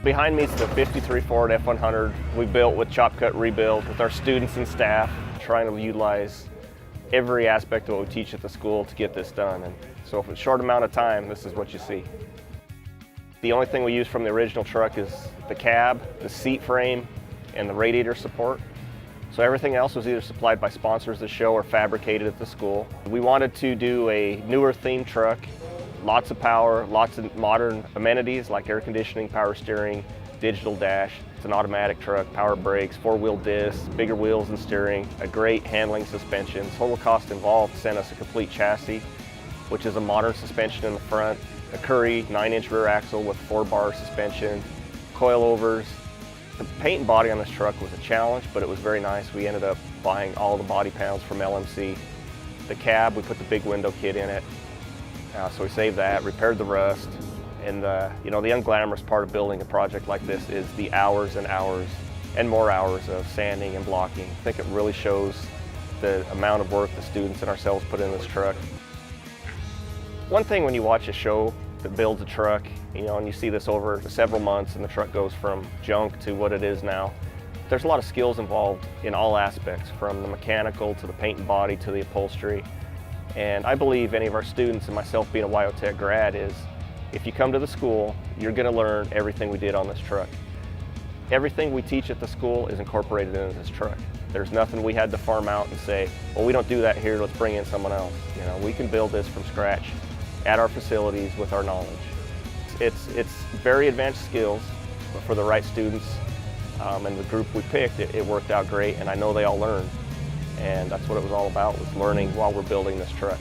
Behind me is the '53 Ford F100 we built with chop cut rebuild with our students and staff, trying to utilize every aspect of what we teach at the school to get this done. And so for a short amount of time, this is what you see. The only thing we use from the original truck is the cab, the seat frame, and the radiator support. So everything else was either supplied by sponsors of the show or fabricated at the school. We wanted to do a newer themed truck, lots of power, lots of modern amenities like air conditioning, power steering, digital dash. It's an automatic truck, power brakes, four-wheel discs, bigger wheels and steering, a great handling suspension. Total cost involved sent us a complete chassis, which is a modern suspension in the front, a Curry 9-inch rear axle with 4-bar suspension, coilovers. The paint and body on this truck was a challenge, but it was very nice. We ended up buying all the body panels from LMC. The cab, we put the big window kit in it, so we saved that, repaired the rust. And the unglamorous part of building a project like this is the hours and hours and more hours of sanding and blocking. I think it really shows the amount of work the students and ourselves put in this truck. One thing when you watch a show that builds a truck, and you see this over several months and the truck goes from junk to what it is now, there's a lot of skills involved in all aspects, from the mechanical to the paint and body to the upholstery. And I believe any of our students, and myself being a WyoTech grad, is if you come to the school, you're going to learn everything we did on this truck. Everything we teach at the school is incorporated into this truck. There's nothing we had to farm out and say, well, we don't do that here, let's bring in someone else. We can build this from scratch at our facilities with our knowledge. It's very advanced skills, but for the right students and the group we picked, it worked out great, and I know they all learned. And that's what it was all about, was learning while we're building this truck.